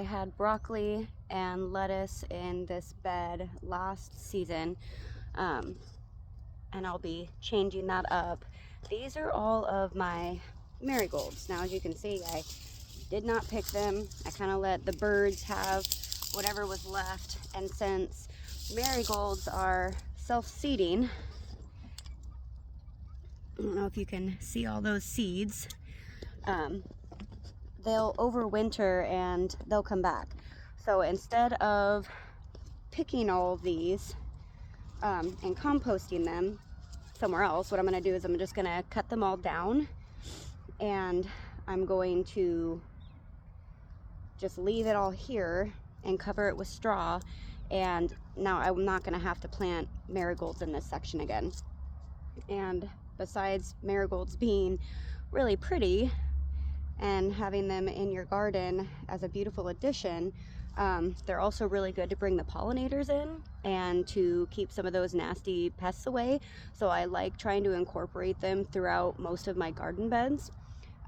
I had broccoli and lettuce in this bed last season, and I'll be changing that up. These are all of my marigolds. Now, as you can see, I did not pick them. I kind of let the birds have whatever was left, and since marigolds are self-seeding, I don't know if you can see all those seeds, they'll overwinter and they'll come back. So instead of picking all of these and composting them somewhere else, what I'm going to do is I'm just going to cut them all down, and I'm going to just leave it all here and cover it with straw. And now I'm not going to have to plant marigolds in this section again. And besides marigolds being really pretty and having them in your garden as a beautiful addition, they're also really good to bring the pollinators in and to keep some of those nasty pests away. So I like trying to incorporate them throughout most of my garden beds.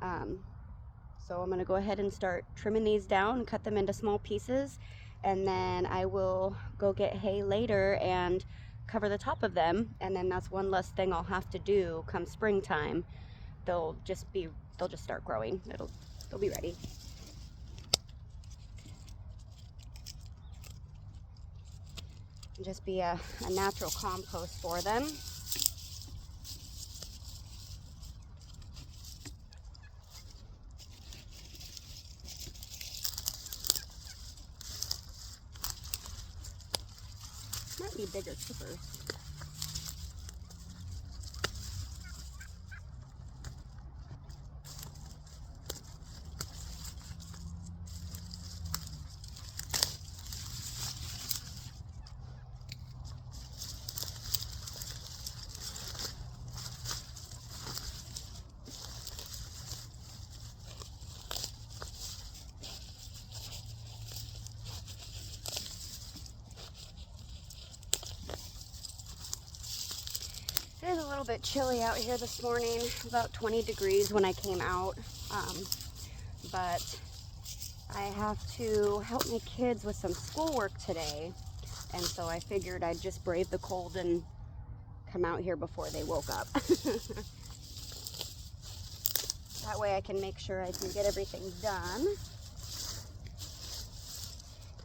So I'm going to go ahead and start trimming these down and cut them into small pieces, and then I will go get hay later and cover the top of them, and then that's one less thing I'll have to do come springtime. They'll just start growing. They'll be ready. Just be a natural compost for them. Might be bigger chippers. It is a little bit chilly out here this morning, about 20 degrees when I came out, but I have to help my kids with some schoolwork today, and so I figured I'd just brave the cold and come out here before they woke up. That way I can make sure I can get everything done.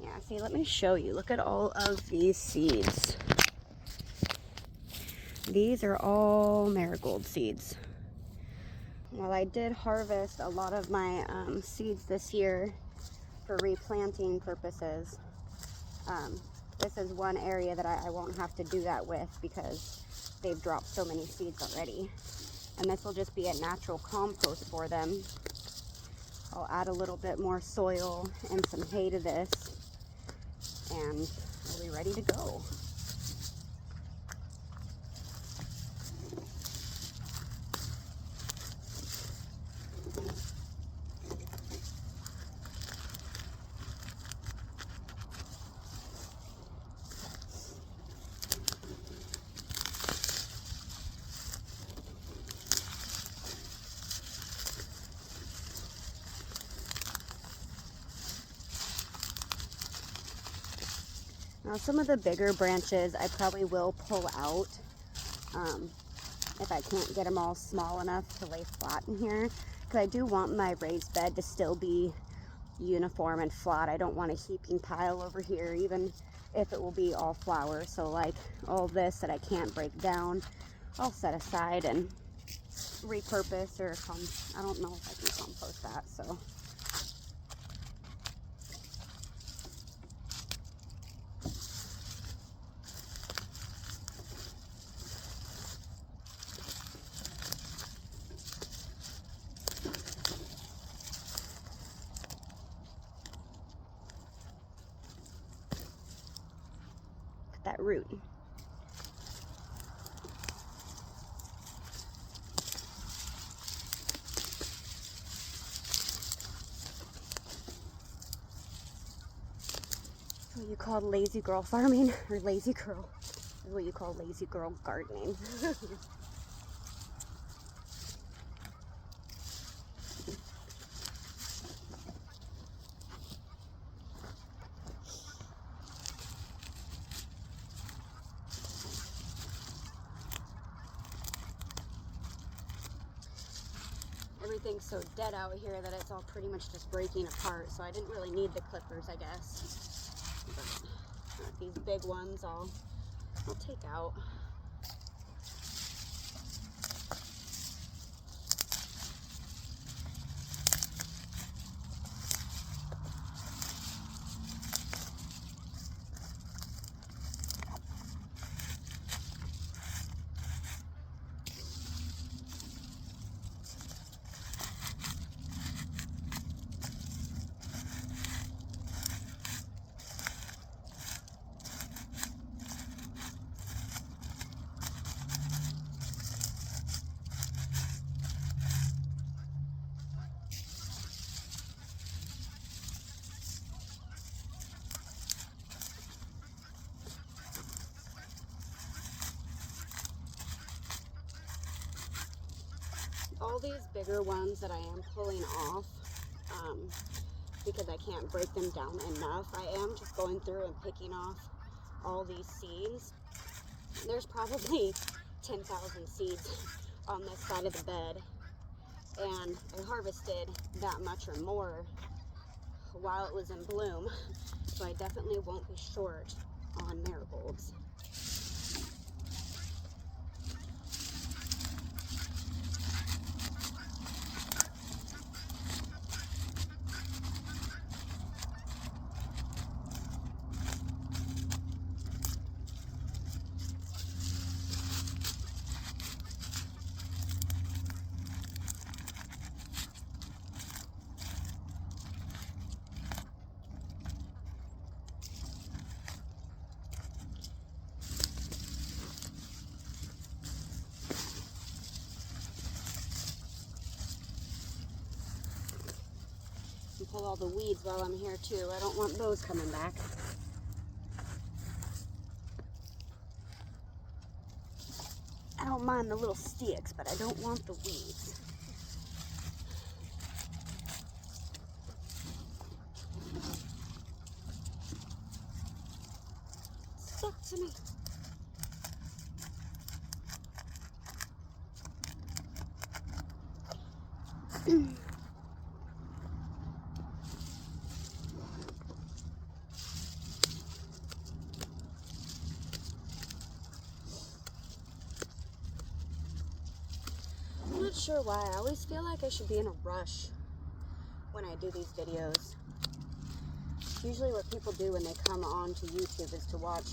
Yeah, see, let me show you. Look at all of these seeds. These are all marigold seeds. Well, I did harvest a lot of my seeds this year for replanting purposes. This is one area that I won't have to do that with because they've dropped so many seeds already. And this will just be a natural compost for them. I'll add a little bit more soil and some hay to this, and we'll be ready to go. Now, some of the bigger branches I probably will pull out if I can't get them all small enough to lay flat in here, because I do want my raised bed to still be uniform and flat. I don't want a heaping pile over here, even if it will be all flowers. So like all this that I can't break down, I'll set aside and repurpose, or I don't know if I can compost that, so. That root. What you call lazy girl farming, or lazy girl is what you call lazy girl gardening. everything's so dead out here that it's all pretty much just breaking apart, so I didn't really need the clippers, I guess. But these big ones I'll take out. All these bigger ones that I am pulling off, because I can't break them down enough, I am just going through and picking off all these seeds. There's probably 10,000 seeds on this side of the bed, and I harvested that much or more while it was in bloom, so I definitely won't be short on marigolds. Pull all the weeds while I'm here too. I don't want those coming back. I don't mind the little sticks, but I don't want the weeds. Stuck to me. I'm not sure why. I always feel like I should be in a rush when I do these videos. Usually what people do when they come on to YouTube is to watch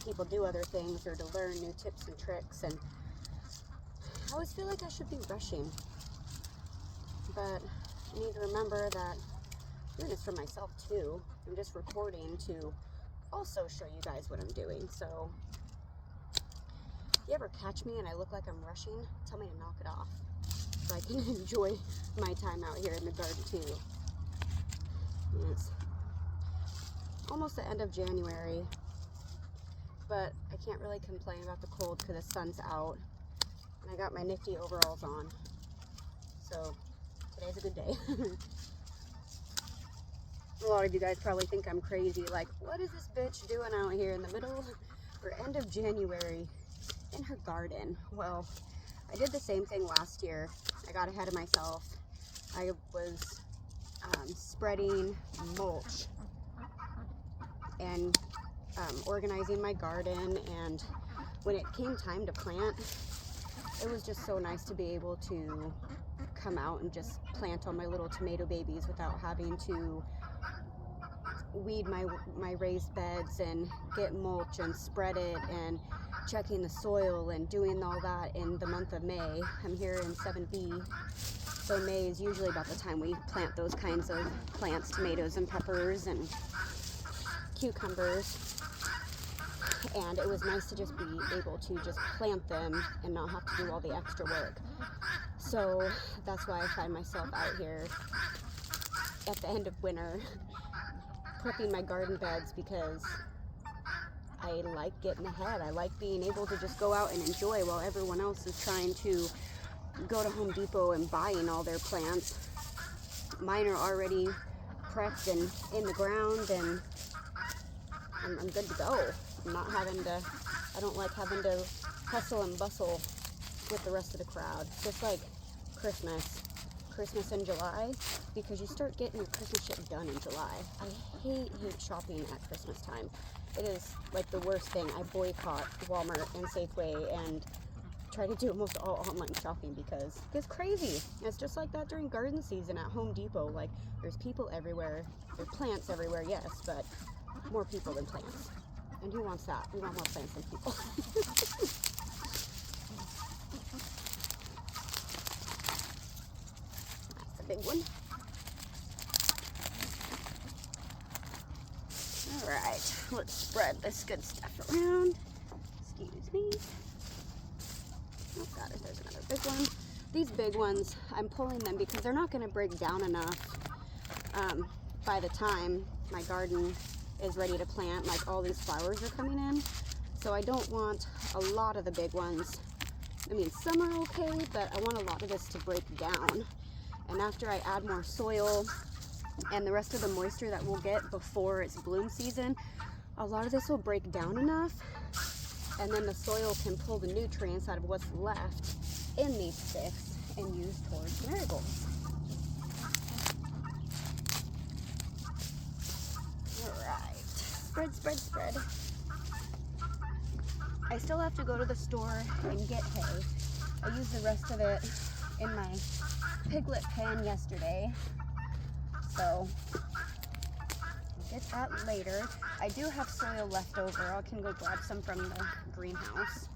people do other things or to learn new tips and tricks, and I always feel like I should be rushing. But I need to remember that I'm doing this for myself too. I'm just recording to also show you guys what I'm doing. So if you ever catch me and I look like I'm rushing, tell me to knock it off so I can enjoy my time out here in the garden too. It's almost the end of January, but I can't really complain about the cold because the sun's out and I got my nifty overalls on. So today's a good day. A lot of you guys probably think I'm crazy, like, what is this bitch doing out here in the middle or end of January in her garden? Well, I did the same thing last year. I got ahead of myself. I was spreading mulch and organizing my garden, and when it came time to plant, it was just so nice to be able to come out and just plant all my little tomato babies without having to weed my raised beds and get mulch and spread it and checking the soil and doing all that in the month of May. I'm here in 7B, so May is usually about the time we plant those kinds of plants, tomatoes and peppers and cucumbers. And it was nice to just be able to just plant them and not have to do all the extra work. So that's why I find myself out here at the end of winter prepping my garden beds, because I like getting ahead. I like being able to just go out and enjoy while everyone else is trying to go to Home Depot and buying all their plants. Mine are already prepped and in the ground, and I'm good to go. I'm not having to, I don't like having to hustle and bustle with the rest of the crowd. Just like Christmas. Christmas in July, because you start getting your Christmas shit done in July. I hate shopping at Christmas time. It is like the worst thing. I boycott Walmart and Safeway and try to do almost all online shopping because it's crazy. And it's just like that during garden season at Home Depot. Like, there's people everywhere, there's plants everywhere, yes, but more people than plants. And who wants that? We want more plants than people. That's a big one. All right, let's spread this good stuff around. Excuse me. Oh god, there's another big one. These big ones, I'm pulling them because they're not going to break down enough by the time my garden is ready to plant. Like, all these flowers are coming in, so I don't want a lot of the big ones. I mean, some are okay, but I want a lot of this to break down. And after I add more soil and the rest of the moisture that we'll get before it's bloom season, a lot of this will break down enough, and then the soil can pull the nutrients out of what's left in these sticks and use towards marigolds. Alright, spread, spread, spread. I still have to go to the store and get hay. I used the rest of it in my piglet pen yesterday, so I'll get that later. I do have soil left over. I can go grab some from the greenhouse.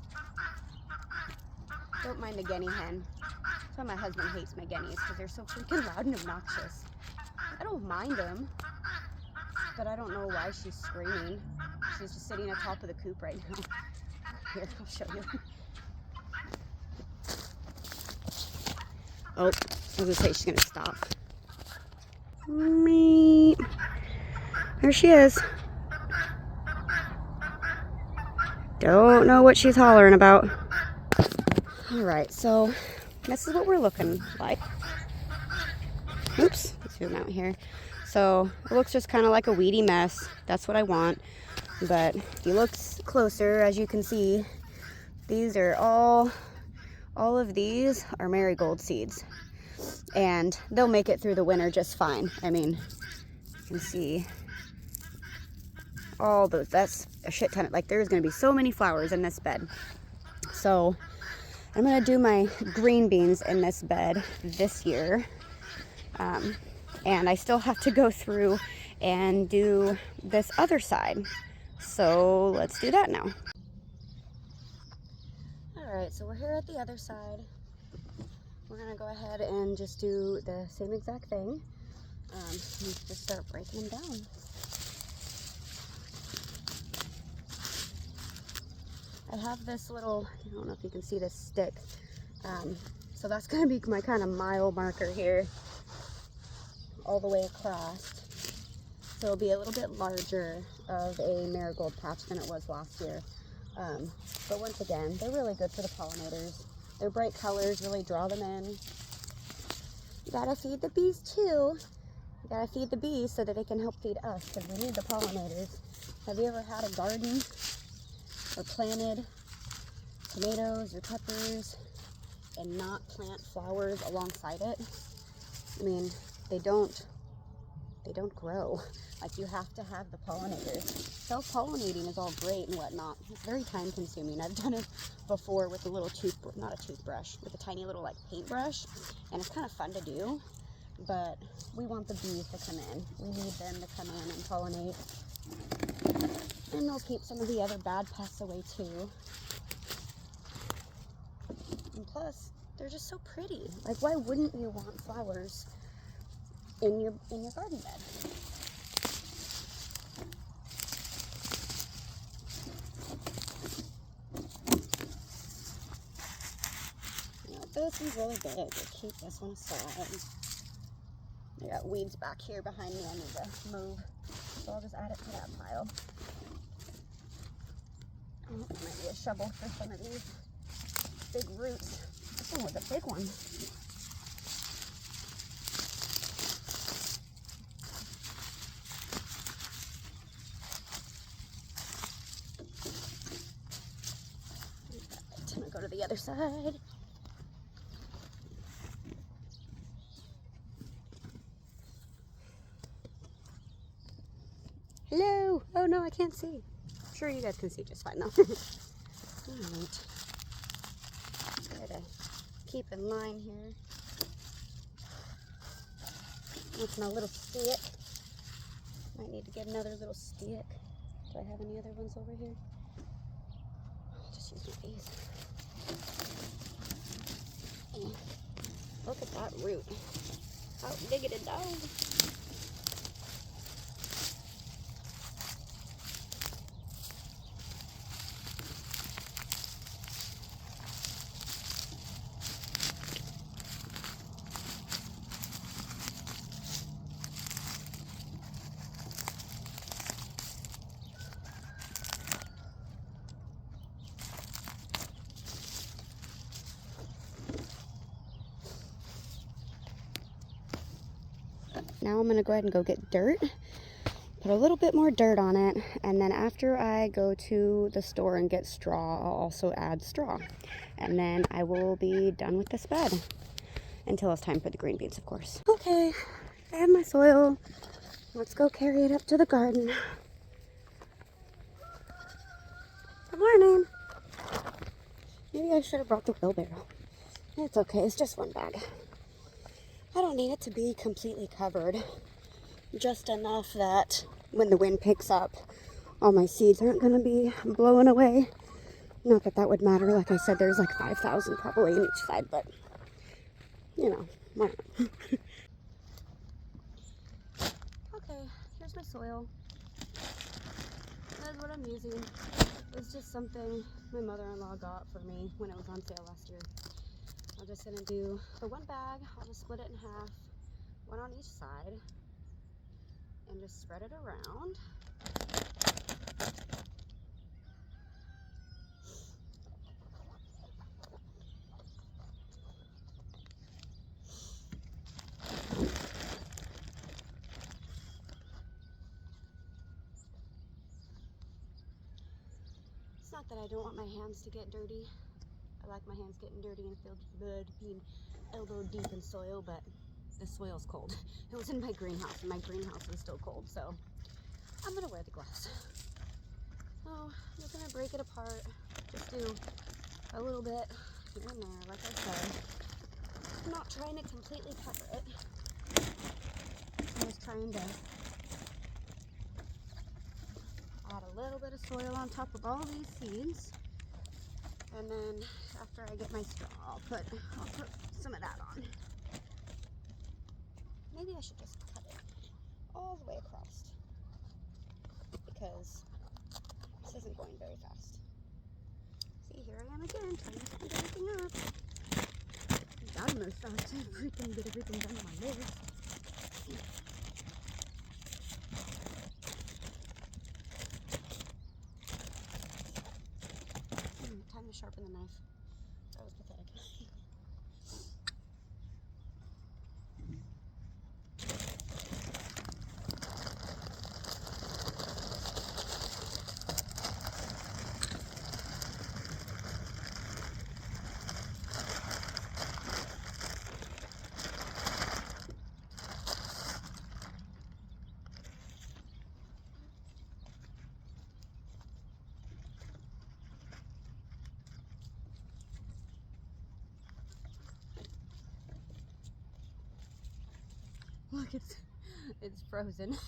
Don't mind the guinea hen. That's why my husband hates my guineas, because they're so freaking loud and obnoxious. I don't mind them, but I don't know why she's screaming. She's just sitting on top of the coop right now. Here, I'll show you. Oh, I was gonna say she's gonna stop. Meep. There she is. Don't know what she's hollering about. Alright, so this is what we're looking like. Oops, let's zoom out here. So it looks just kind of like a weedy mess. That's what I want. But if you look closer, as you can see, these are all of these are marigold seeds. And they'll make it through the winter just fine. I mean, you can see all those. That's a shit ton. Like, there's going to be so many flowers in this bed. So I'm going to do my green beans in this bed this year. And I still have to go through and do this other side. So let's do that now. Alright, so we're here at the other side. We're going to go ahead and just do the same exact thing. And just start breaking them down. I have this little, I don't know if you can see this stick. So that's going to be my kind of mile marker here, all the way across. So it'll be a little bit larger of a marigold patch than it was last year. But once again, they're really good for the pollinators. Their bright colors really draw them in. You gotta feed the bees too. You gotta feed the bees so that they can help feed us, because we need the pollinators. Have you ever had a garden or planted tomatoes or peppers and not plant flowers alongside it? I mean, they don't grow. Like, you have to have the pollinators. Self-pollinating is all great and whatnot. It's very time consuming. I've done it before with a little not a toothbrush, with a tiny little like paintbrush, and it's kind of fun to do, but we want the bees to come in. We need them to come in and pollinate, and they'll keep some of the other bad pests away too. And plus, they're just so pretty. Like, why wouldn't you want flowers in your garden bed? This one's really big. We'll keep this one aside. I got weeds back here behind me I need to move, so I'll just add it to that pile. Oh, there might be a shovel for some of these big roots. This one was a big one. I'm gonna go to the other side. Hello. Oh no, I can't see. I'm sure you guys can see just fine though. Alright. Try to keep in line here with my little stick. Might need to get another little stick. Do I have any other ones over here? I'll just use one of these. Look at that root. How diggity dog. Now I'm gonna go ahead and go get dirt, put a little bit more dirt on it, and then after I go to the store and get straw, I'll also add straw. And then I will be done with this bed until it's time for the green beans, of course. Okay, I have my soil. Let's go carry it up to the garden. Good morning. Maybe I should have brought the wheelbarrow. It's okay, it's just one bag. I don't need it to be completely covered. Just enough that when the wind picks up, all my seeds aren't going to be blowing away. Not that that would matter. Like I said, there's like 5,000 probably in each side, but you know, why not? Okay, here's my soil. That's what I'm using. It's just something my mother-in-law got for me when it was on sale last year. I'm just gonna do the one bag. I'll just split it in half, one on each side, and just spread it around. It's not that I don't want my hands to get dirty. I like my hands getting dirty and filled with mud, being elbow deep in soil, but the soil's cold. It was in my greenhouse, and my greenhouse is still cold, so I'm gonna wear the gloves. So I'm just gonna break it apart, just do a little bit here and there, like I said. I'm not trying to completely cover it. I'm just trying to add a little bit of soil on top of all these seeds. And then after I get my straw, I'll put some of that on. Maybe I should just cut it all the way across, because this isn't going very fast. See, here I am again, trying to speed everything up. I almost thought everything, get everything done on my list. Time to sharpen the knife. That was pathetic. Look, it's frozen.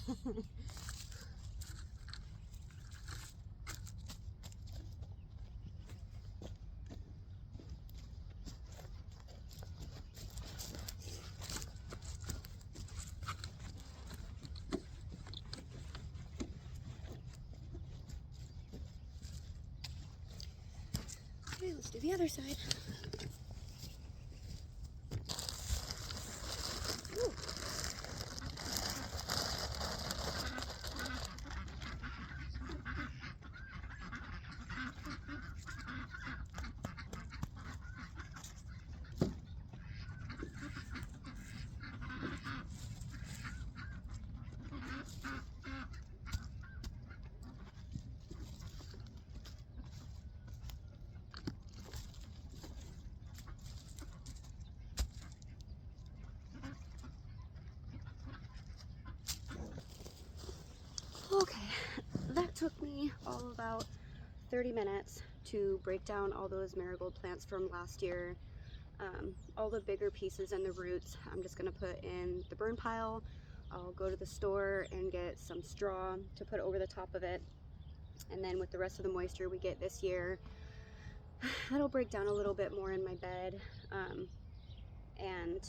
Okay, let's do the other side. Ooh. took me all about 30 minutes to break down all those marigold plants from last year. All the bigger pieces and the roots I'm just going to put in the burn pile. I'll go to the store and get some straw to put over the top of it, and then with the rest of the moisture we get this year, that'll break down a little bit more in my bed. And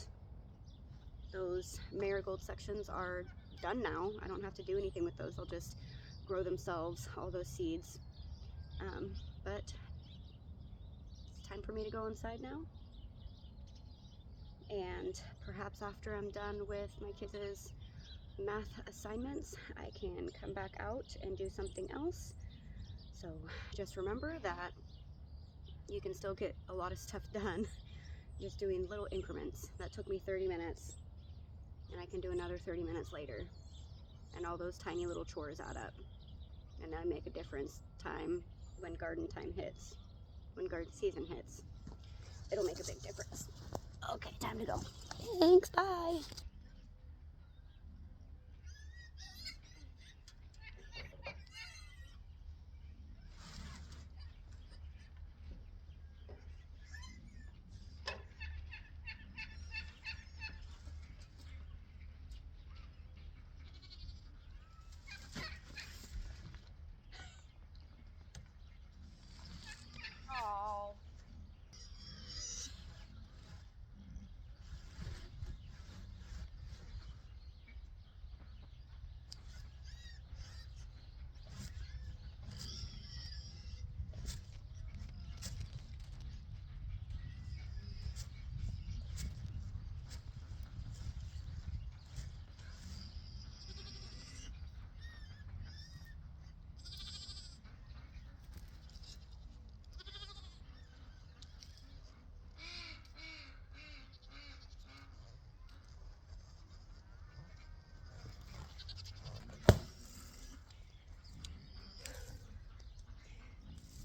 those marigold sections are done now. I don't have to do anything with those. They'll just grow themselves, all those seeds. But it's time for me to go inside now. And perhaps after I'm done with my kids' math assignments, I can come back out and do something else. So just remember that you can still get a lot of stuff done just doing little increments. That took me 30 minutes, and I can do another 30 minutes later. And all those tiny little chores add up, and that make a difference when garden time hits, when garden season hits. It'll make a big difference. Okay, time to go. Thanks, bye. Oh.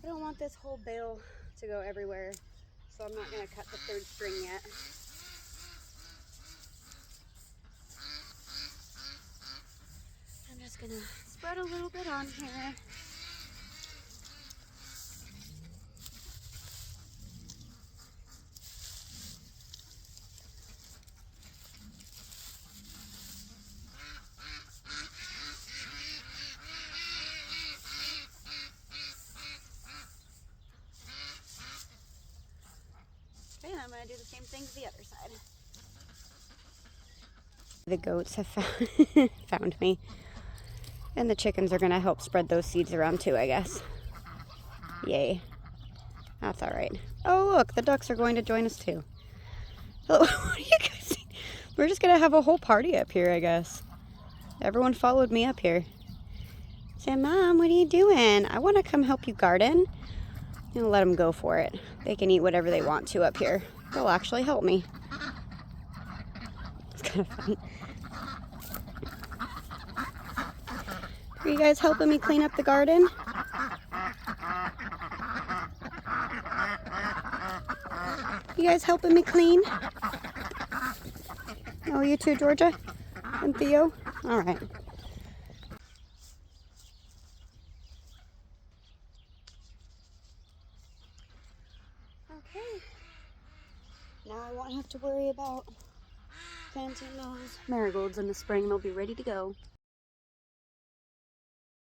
I don't want this whole bale to go everywhere, so I'm not going to cut the third string yet. I'm just going to spread a little bit on here. Okay, and I'm going to do the same thing to the other side. The goats have found me, and the chickens are going to help spread those seeds around too, I guess. Yay. That's all right. Oh, look, the ducks are going to join us too. Hello, what are you guys doing? We're just going to have a whole party up here, I guess. Everyone followed me up here. Say, Mom, what are you doing? I want to come help you garden. I'm going to let them go for it. They can eat whatever they want to up here. They'll actually help me. It's kind of fun. Are you guys helping me clean up the garden? You guys helping me clean? Oh, you too, Georgia? And Theo? All right. Okay. Now I won't have to worry about planting those marigolds in the spring. They'll be ready to go.